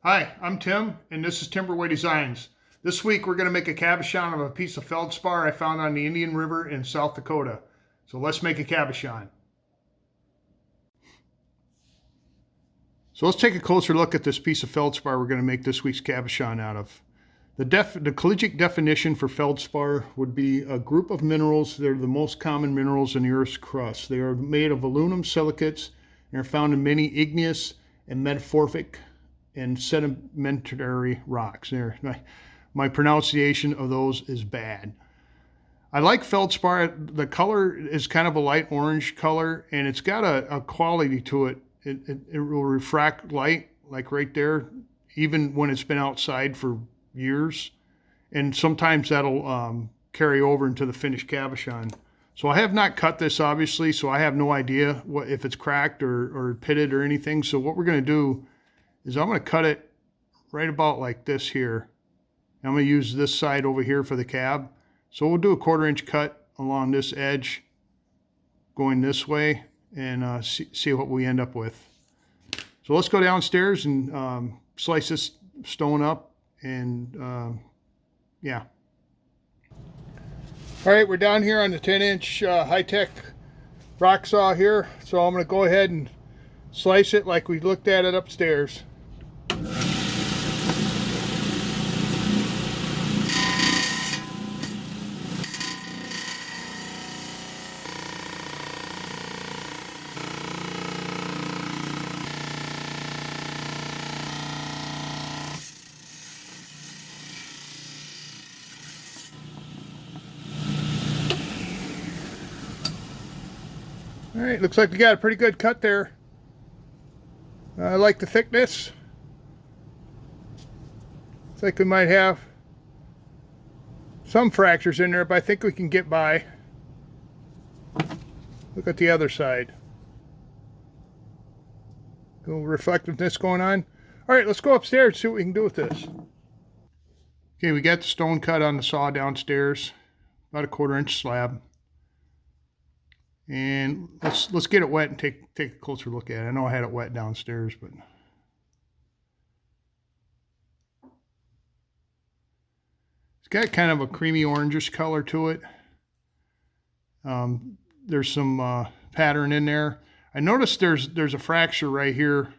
Hi, I'm Tim, and this is Timberway Designs. This week we're going to make a cabochon of a piece of feldspar I found on the Indian River in South Dakota. So let's make a cabochon. So let's take a closer look at this piece of feldspar we're going to make this week's cabochon out of. The collegiate definition for feldspar would be a group of minerals. They're the most common minerals in the Earth's crust. They are made of aluminum silicates and are found in many igneous and metamorphic and sedimentary rocks. My pronunciation of those is bad. I like feldspar. The color is kind of a light orange color, and it's got a quality to it. It will refract light, like right there, even when it's been outside for years. And sometimes that'll carry over into the finished cabochon. So I have not cut this, obviously, so I have no idea if it's cracked or pitted or anything. So what we're going to do is I'm going to cut it right about like this here. I'm going to use this side over here for the cab. So we'll do a 1/4 inch cut along this edge going this way and see what we end up with. So let's go downstairs and slice this stone up and yeah. All right, we're down here on the 10-inch high-tech rock saw here. So I'm going to go ahead and slice it like we looked at it upstairs. All right, looks like we got a pretty good cut there. I like the thickness. Looks like we might have some fractures in there, but I think we can get by. Look at the other side. A little reflectiveness going on. All right, let's go upstairs and see what we can do with this. Okay, we got the stone cut on the saw downstairs, about a 1/4 inch slab. And let's get it wet and take a closer look at it. I know I had it wet downstairs, but it's got kind of a creamy orangish color to it. There's some pattern in there. I noticed there's a fracture right here,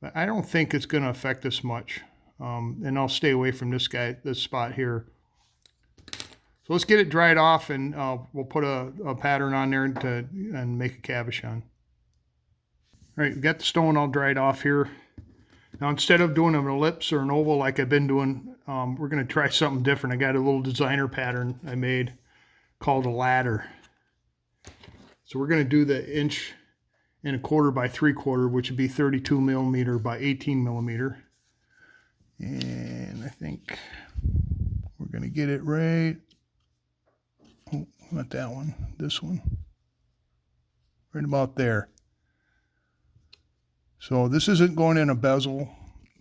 but I don't think it's going to affect this much. And I'll stay away from this spot here. So let's get it dried off, and we'll put a pattern on there and make a cabochon. All right, we got the stone all dried off here. Now instead of doing an ellipse or an oval like I've been doing, we're going to try something different. I got a little designer pattern I made called a ladder. So we're going to do the 1.25 by 3/4, which would be 32 millimeter by 18 millimeter. And I think we're going to get it right. Oh, not that one, this one. Right about there. So this isn't going in a bezel,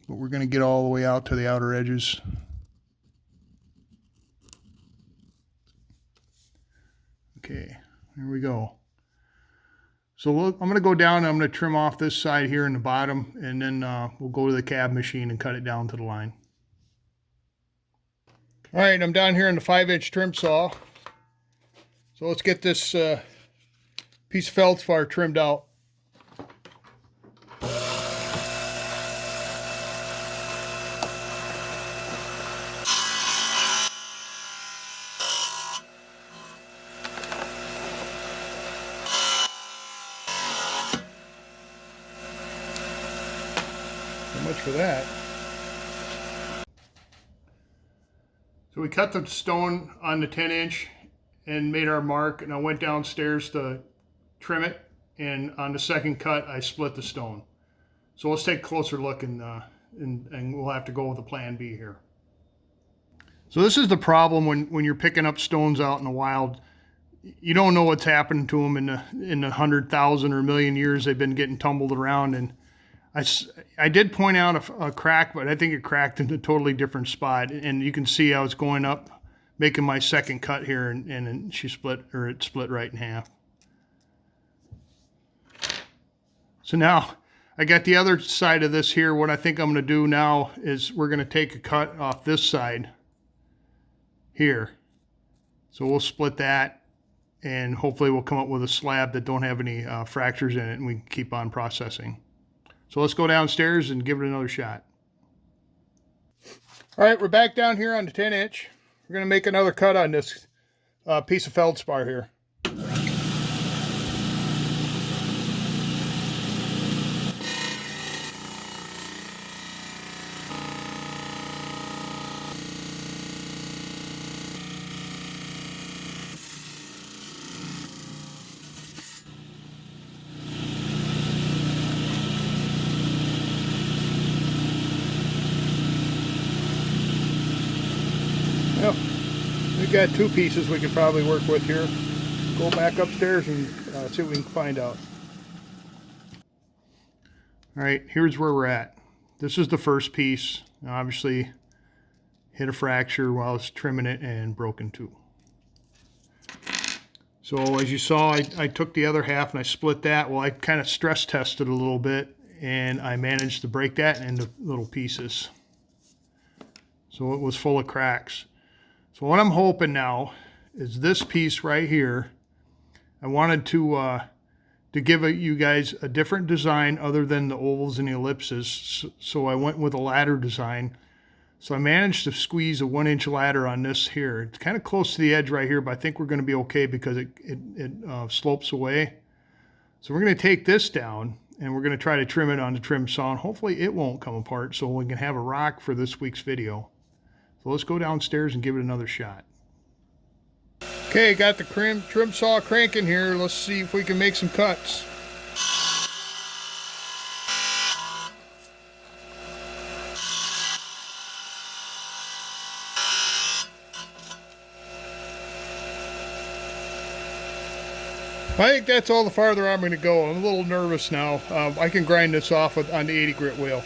but we're going to get all the way out to the outer edges. Okay, here we go. So I'm going to go down and I'm going to trim off this side here in the bottom, and then we'll go to the cab machine and cut it down to the line. All right, I'm down here in the 5-inch trim saw. So let's get this piece of feldspar trimmed out. So much for that. So we cut the stone on the 10-inch and made our mark, and I went downstairs to trim it, and on the second cut I split the stone. So let's take a closer look, and we'll have to go with a plan B here. So this is the problem when you're picking up stones out in the wild. You don't know what's happening to them in the 100,000 or million years they've been getting tumbled around. And I did point out a crack, but I think it cracked in a totally different spot, and you can see how it's going up, making my second cut here, and it split right in half. So now I got the other side of this here. What I think I'm going to do now is we're going to take a cut off this side here. So we'll split that, and hopefully we'll come up with a slab that don't have any fractures in it, and we can keep on processing. So let's go downstairs and give it another shot. All right, we're back down here on the 10-inch. We're going to make another cut on this piece of feldspar here. Well, we've got two pieces we could probably work with here. Go back upstairs and see what we can find out. All right, here's where we're at. This is the first piece. Now, obviously, hit a fracture while I was trimming it and broke in two. So as you saw, I took the other half and I split that. Well, I kind of stress tested a little bit, and I managed to break that into little pieces. So it was full of cracks. So what I'm hoping now is this piece right here. I wanted to give you guys a different design other than the ovals and the ellipses. So I went with a ladder design. So I managed to squeeze a 1-inch ladder on this here. It's kind of close to the edge right here, but I think we're going to be okay because it slopes away. So we're going to take this down and we're going to try to trim it on the trim saw, and hopefully it won't come apart so we can have a rock for this week's video. So let's go downstairs and give it another shot. Okay, got the trim saw cranking here. Let's see if we can make some cuts. I think that's all the farther I'm going to go. I'm a little nervous now. I can grind this off on the 80 grit wheel.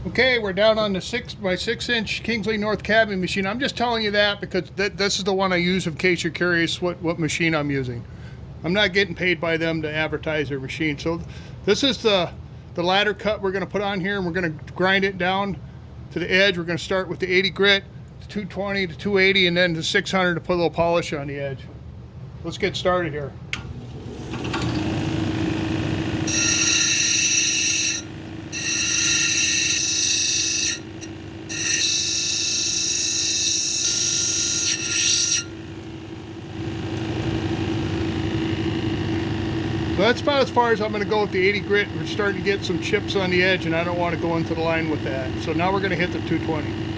Okay, we're down on the my 6-inch Kingsley North cabin machine. I'm just telling you that because this is the one I use in case you're curious what machine I'm using. I'm not getting paid by them to advertise their machine. So this is the ladder cut we're going to put on here, and we're going to grind it down to the edge. We're going to start with the 80 grit, the 220 to 280, and then the 600 to put a little polish on the edge. Let's get started here. So that's about as far as I'm going to go with the 80 grit. We're starting to get some chips on the edge, and I don't want to go into the line with that. So now we're going to hit the 220.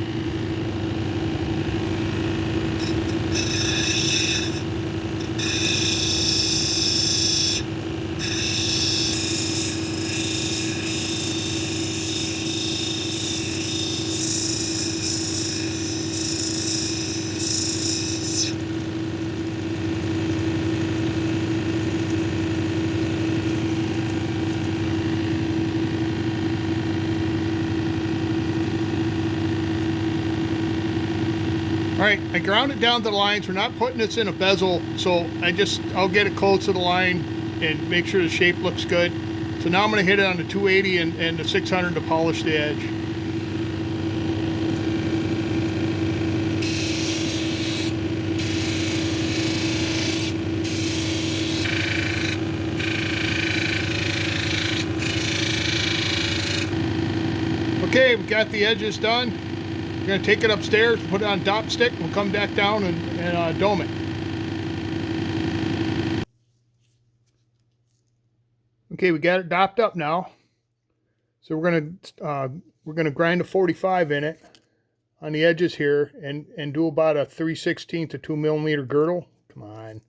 All right, I ground it down to the lines. We're not putting this in a bezel, so I'll get it close to the line and make sure the shape looks good. So now I'm going to hit it on the 280 and the 600 to polish the edge. Okay, we got the edges done. We're going to take it upstairs, put it on dop stick, we'll come back down and dome it. Okay, we got it dopped up now. So we're going to grind a 45 in it on the edges here and do about a 3/16 to 2 millimeter girdle. Come on.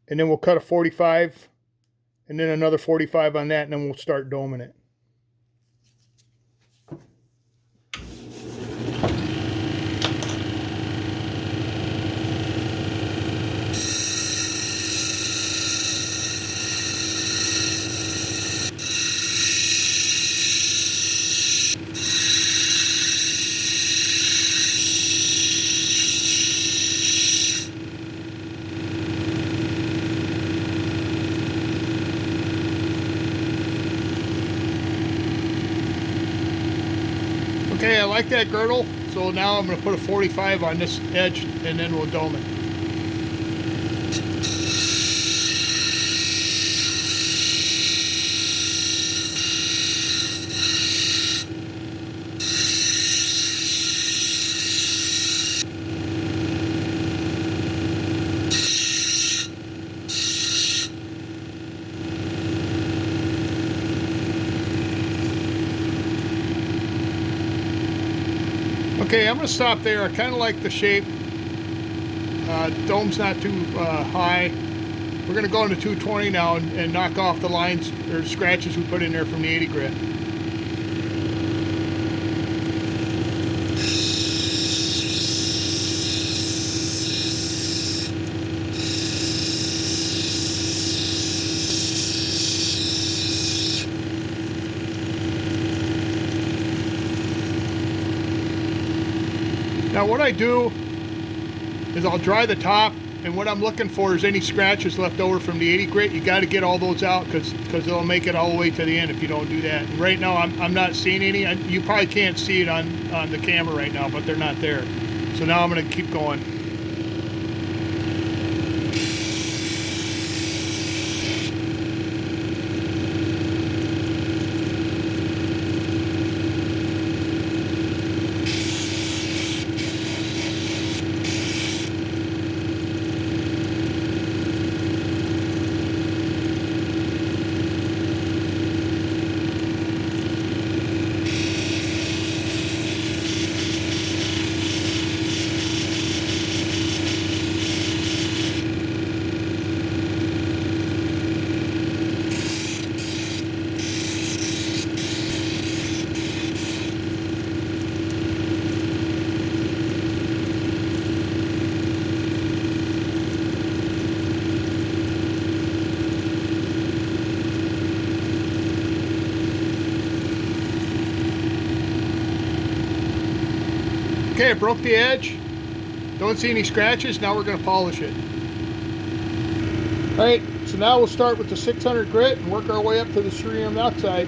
And then we'll cut a 45 and then another 45 on that, and then we'll start doming it. Okay, I like that girdle, so now I'm going to put a 45 on this edge and then we'll dome it. Okay, I'm going to stop there. I kind of like the shape. Dome's not too high. We're going to go into 220 now and knock off the lines or scratches we put in there from the 80 grit. Now what I do is I'll dry the top, and what I'm looking for is any scratches left over from the 80 grit. You got to get all those out because they'll make it all the way to the end if you don't do that. And right now I'm not seeing any. You probably can't see it on the camera right now, but they're not there. So now I'm going to keep going. Okay, I broke the edge. Don't see any scratches. Now we're going to polish it. Alright, so now we'll start with the 600 grit and work our way up to the cerium outside.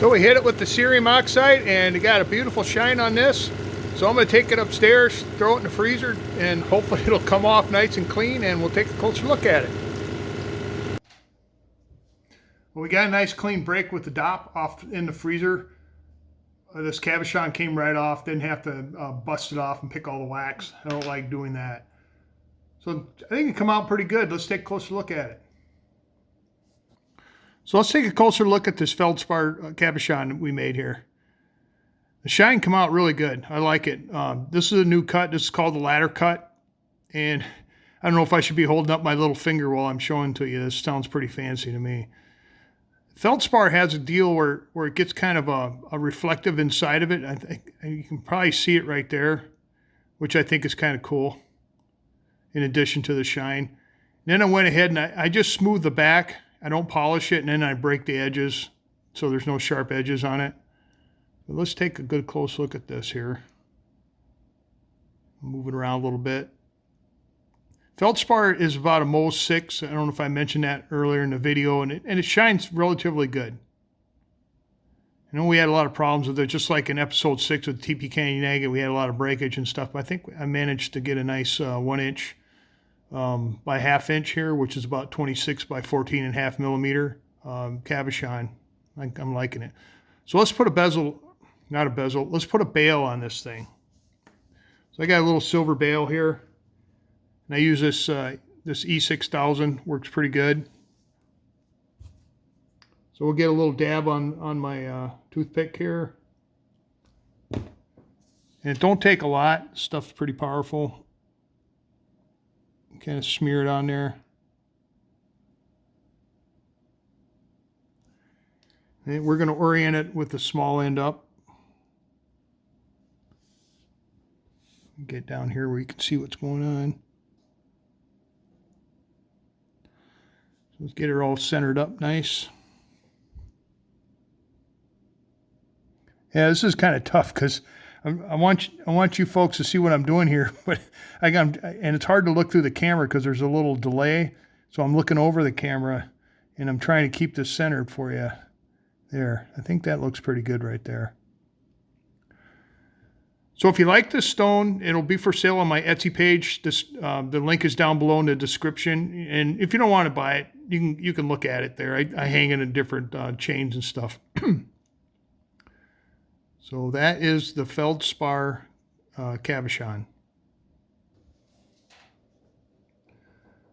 So we hit it with the cerium oxide and it got a beautiful shine on this. So I'm going to take it upstairs, throw it in the freezer, and hopefully it'll come off nice and clean and we'll take a closer look at it. Well, we got a nice clean break with the DOP off in the freezer. This cabochon came right off, didn't have to bust it off and pick all the wax. I don't like doing that. So I think it come out pretty good. Let's take a closer look at it. So let's take a closer look at this Feldspar cabochon we made here. The shine come out really good. I like it. This is a new cut. This is called the ladder cut. And I don't know if I should be holding up my little finger while I'm showing to you. This sounds pretty fancy to me. Feldspar has a deal where it gets kind of a reflective inside of it. I think you can probably see it right there, which I think is kind of cool in addition to the shine. And then I went ahead and I just smoothed the back. I don't polish it, and then I break the edges so there's no sharp edges on it. But let's take a good close look at this here. Move it around a little bit. Feldspar is about a Mohs 6. I don't know if I mentioned that earlier in the video, and it shines relatively good. I know we had a lot of problems with it, just like in episode 6 with TP Canyon Agate, we had a lot of breakage and stuff, but I think I managed to get a nice 1 inch by half inch here, which is about 26 by 14.5 millimeter cabochon. I'm liking it. So let's put a bezel, not a bezel, let's put a bail on this thing. So I got a little silver bail here. And I use this this E6000, works pretty good. So we'll get a little dab on my toothpick here. And it don't take a lot, stuff's pretty powerful. Kind of smear it on there. And we're going to orient it with the small end up. Get down here where you can see what's going on. Let's get her all centered up nice. Yeah, this is kind of tough because I want you folks to see what I'm doing here, but and it's hard to look through the camera because there's a little delay. So I'm looking over the camera and I'm trying to keep this centered for you. There, I think that looks pretty good right there. So if you like this stone, it'll be for sale on my Etsy page. The link is down below in the description. And if you don't want to buy it, you can look at it there. I hang it in different chains and stuff. So that is the Feldspar cabochon.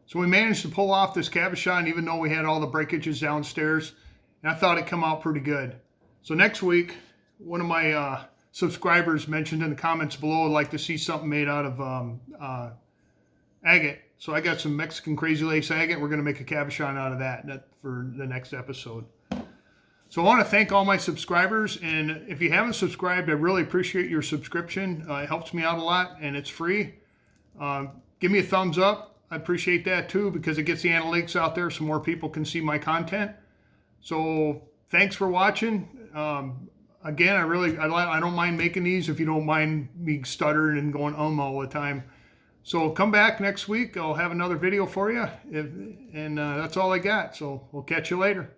So we managed to pull off this cabochon even though we had all the breakages downstairs. And I thought it'd come out pretty good. So next week, one of my subscribers mentioned in the comments below would like to see something made out of agate. So I got some Mexican crazy lace agate. We're going to make a cabochon out of that for the next episode. So I want to thank all my subscribers, and if you haven't subscribed, I really appreciate your subscription. It helps me out a lot, and it's free. Give me a thumbs up. I appreciate that too, because it gets the analytics out there so more people can see my content. So thanks for watching. Again, I don't mind making these if you don't mind me stuttering and going all the time. So come back next week. I'll have another video for you, and that's all I got. So we'll catch you later.